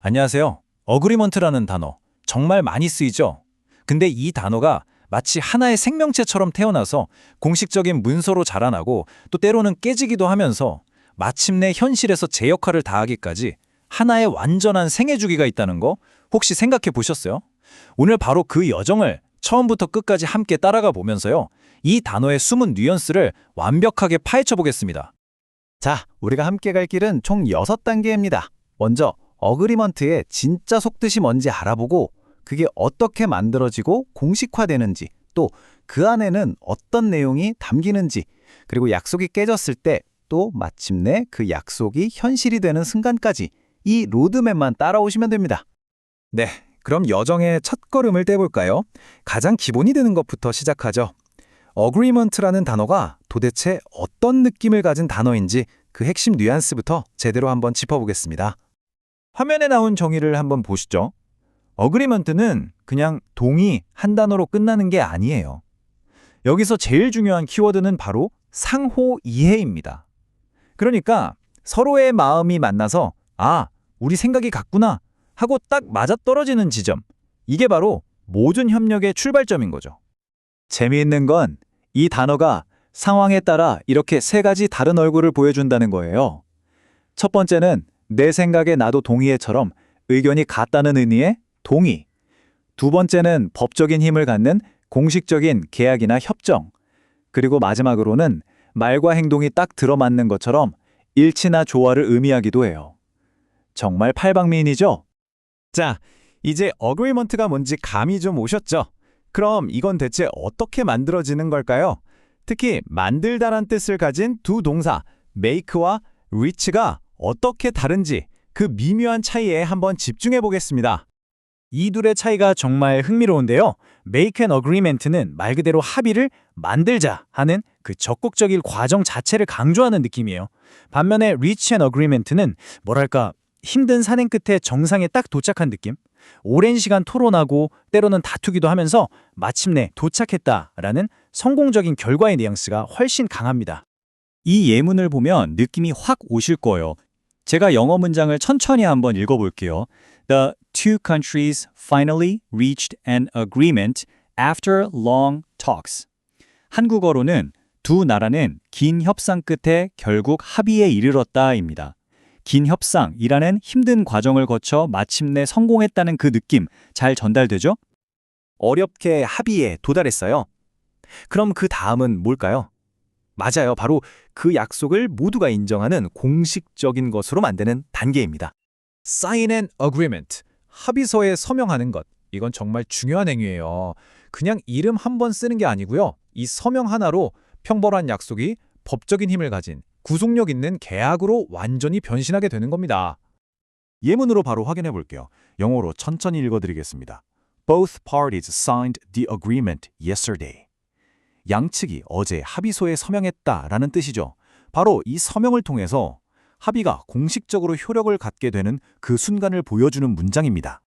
안녕하세요. 어그리먼트라는 단어 정말 많이 쓰이죠? 근데 이 단어가 마치 하나의 생명체처럼 태어나서 공식적인 문서로 자라나고 또 때로는 깨지기도 하면서 마침내 현실에서 제 역할을 다하기까지 하나의 완전한 생애 주기가 있다는 거 혹시 생각해 보셨어요? 오늘 바로 그 여정을 처음부터 끝까지 함께 따라가 보면서요. 이 단어의 숨은 뉘앙스를 완벽하게 파헤쳐 보겠습니다. 자, 우리가 함께 갈 길은 총 6단계입니다. 먼저 어그리먼트의 진짜 속뜻이 뭔지 알아보고 그게 어떻게 만들어지고 공식화되는지 또 그 안에는 어떤 내용이 담기는지 그리고 약속이 깨졌을 때 또 마침내 그 약속이 현실이 되는 순간까지 이 로드맵만 따라오시면 됩니다. 네, 그럼 여정의 첫걸음을 떼볼까요? 가장 기본이 되는 것부터 시작하죠. agreement라는 단어가 도대체 어떤 느낌을 가진 단어인지 그 핵심 뉘앙스부터 제대로 한번 짚어보겠습니다. 화면에 나온 정의를 한번 보시죠. agreement는 그냥 동의 한 단어로 끝나는 게 아니에요. 여기서 제일 중요한 키워드는 바로 상호 이해입니다. 그러니까 서로의 마음이 만나서 우리 생각이 같구나 하고 딱 맞아떨어지는 지점. 이게 바로 모든 협력의 출발점인 거죠. 재미있는 건 이 단어가 상황에 따라 이렇게 세 가지 다른 얼굴을 보여준다는 거예요. 첫 번째는 내 생각에 나도 동의해처럼 의견이 같다는 의미의 동의. 두 번째는 법적인 힘을 갖는 공식적인 계약이나 협정. 그리고 마지막으로는 말과 행동이 딱 들어맞는 것처럼 일치나 조화를 의미하기도 해요. 정말 팔방미인이죠? 자, 이제 어그리먼트가 뭔지 감이 좀 오셨죠? 그럼 이건 대체 어떻게 만들어지는 걸까요? 특히 만들다란 뜻을 가진 두 동사 make와 reach가 어떻게 다른지 그 미묘한 차이에 한번 집중해 보겠습니다. 이 둘의 차이가 정말 흥미로운데요. Make an agreement는 말 그대로 합의를 만들자 하는 그 적극적인 과정 자체를 강조하는 느낌이에요. 반면에 Reach an agreement는 뭐랄까 힘든 산행 끝에 정상에 딱 도착한 느낌? 오랜 시간 토론하고 때로는 다투기도 하면서 마침내 도착했다라는 성공적인 결과의 뉘앙스가 훨씬 강합니다. 이 예문을 보면 느낌이 확 오실 거예요. 제가 영어 문장을 천천히 한번 읽어볼게요. The two countries finally reached an agreement after long talks. 한국어로는 두 나라는 긴 협상 끝에 결국 합의에 이르렀다입니다. 긴 협상이라는 힘든 과정을 거쳐 마침내 성공했다는 그 느낌 잘 전달되죠? 어렵게 합의에 도달했어요. 그럼 그 다음은 뭘까요? 맞아요. 바로 그 약속을 모두가 인정하는 공식적인 것으로 만드는 단계입니다. Sign an agreement, 합의서에 서명하는 것. 이건 정말 중요한 행위예요. 그냥 이름 한 번 쓰는 게 아니고요. 이 서명 하나로 평범한 약속이 법적인 힘을 가진 구속력 있는 계약으로 완전히 변신하게 되는 겁니다. 예문으로 바로 확인해 볼게요. 영어로 천천히 읽어드리겠습니다. Both parties signed the agreement yesterday. 양측이 어제 합의서에 서명했다라는 뜻이죠. 바로 이 서명을 통해서 합의가 공식적으로 효력을 갖게 되는 그 순간을 보여주는 문장입니다.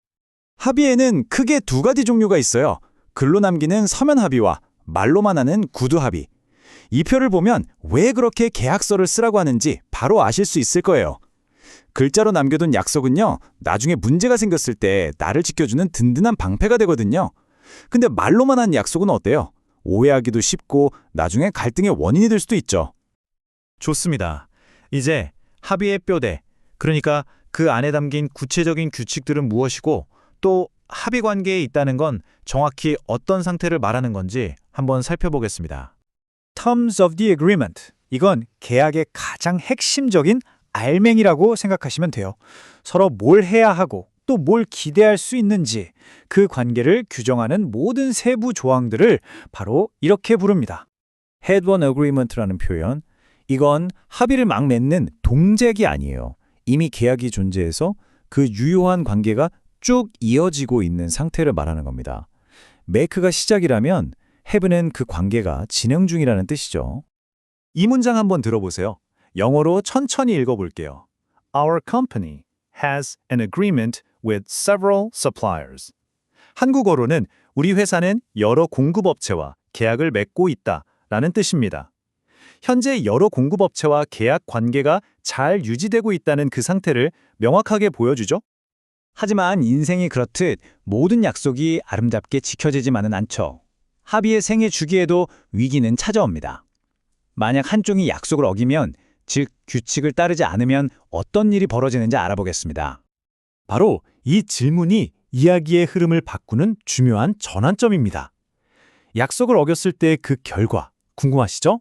합의에는 크게 두 가지 종류가 있어요. 글로 남기는 서면 합의와 말로만 하는 구두 합의. 이 표를 보면 왜 그렇게 계약서를 쓰라고 하는지 바로 아실 수 있을 거예요. 글자로 남겨둔 약속은요, 나중에 문제가 생겼을 때 나를 지켜주는 든든한 방패가 되거든요. 근데 말로만 한 약속은 어때요? 오해하기도 쉽고 나중에 갈등의 원인이 될 수도 있죠. 좋습니다. 이제 합의의 뼈대, 그러니까 그 안에 담긴 구체적인 규칙들은 무엇이고 또 합의 관계에 있다는 건 정확히 어떤 상태를 말하는 건지 한번 살펴보겠습니다. Terms of the agreement. 이건 계약의 가장 핵심적인 알맹이라고 생각하시면 돼요. 서로 뭘 해야 하고 또 뭘 기대할 수 있는지 그 관계를 규정하는 모든 세부 조항들을 바로 이렇게 부릅니다. Head-on agreement라는 표현. 이건 합의를 막 맺는 동작이 아니에요. 이미 계약이 존재해서 그 유효한 관계가 쭉 이어지고 있는 상태를 말하는 겁니다. make가 시작이라면 have는 그 관계가 진행 중이라는 뜻이죠. 이 문장 한번 들어보세요. 영어로 천천히 읽어볼게요. Our company has an agreement with several suppliers. 한국어로는 우리 회사는 여러 공급업체와 계약을 맺고 있다라는 뜻입니다. 현재 여러 공급업체와 계약 관계가 잘 유지되고 있다는 그 상태를 명확하게 보여주죠. 하지만 인생이 그렇듯 모든 약속이 아름답게 지켜지지만은 않죠. 합의의 생애 주기에도 위기는 찾아옵니다. 만약 한쪽이 약속을 어기면, 즉 규칙을 따르지 않으면 어떤 일이 벌어지는지 알아보겠습니다. 바로 이 질문이 이야기의 흐름을 바꾸는 중요한 전환점입니다. 약속을 어겼을 때 그 결과 궁금하시죠?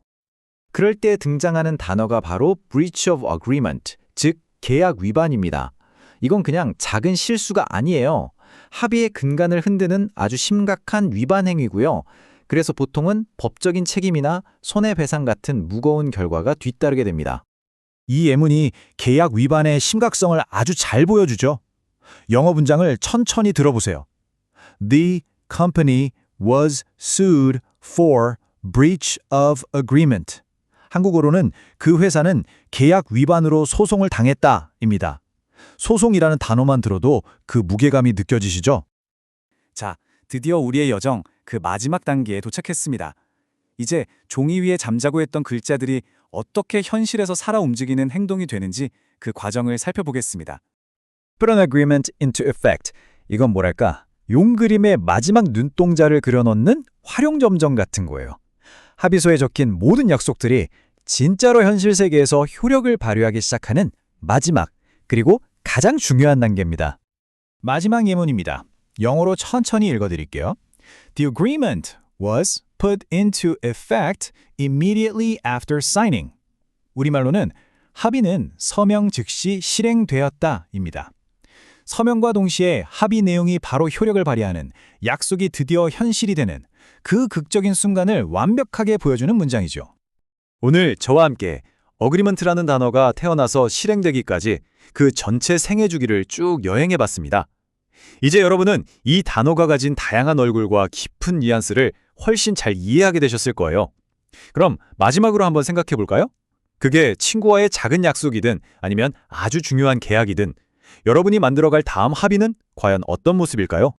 그럴 때 등장하는 단어가 바로 breach of agreement, 즉 계약 위반입니다. 이건 그냥 작은 실수가 아니에요. 합의의 근간을 흔드는 아주 심각한 위반 행위고요. 그래서 보통은 법적인 책임이나 손해배상 같은 무거운 결과가 뒤따르게 됩니다. 이 예문이 계약 위반의 심각성을 아주 잘 보여주죠. 영어 문장을 천천히 들어보세요. The company was sued for breach of agreement. 한국어로는 그 회사는 계약 위반으로 소송을 당했다입니다. 소송이라는 단어만 들어도 그 무게감이 느껴지시죠? 자, 드디어 우리의 여정 그 마지막 단계에 도착했습니다. 이제 종이 위에 잠자고 했던 글자들이 어떻게 현실에서 살아 움직이는 행동이 되는지 그 과정을 살펴보겠습니다. Put an agreement into effect. 이건 뭐랄까? 용그림의 마지막 눈동자를 그려넣는 활용점정 같은 거예요. 합의서에 적힌 모든 약속들이 진짜로 현실 세계에서 효력을 발휘하기 시작하는 마지막, 그리고 가장 중요한 단계입니다. 마지막 예문입니다. 영어로 천천히 읽어드릴게요. The agreement was put into effect immediately after signing. 우리말로는 합의는 서명 즉시 실행되었다입니다. 서명과 동시에 합의 내용이 바로 효력을 발휘하는, 약속이 드디어 현실이 되는 그 극적인 순간을 완벽하게 보여주는 문장이죠. 오늘 저와 함께 어그리먼트라는 단어가 태어나서 실행되기까지 그 전체 생애 주기를 쭉 여행해봤습니다. 이제 여러분은 이 단어가 가진 다양한 얼굴과 깊은 뉘앙스를 훨씬 잘 이해하게 되셨을 거예요. 그럼 마지막으로 한번 생각해볼까요? 그게 친구와의 작은 약속이든 아니면 아주 중요한 계약이든 여러분이 만들어갈 다음 합의는 과연 어떤 모습일까요?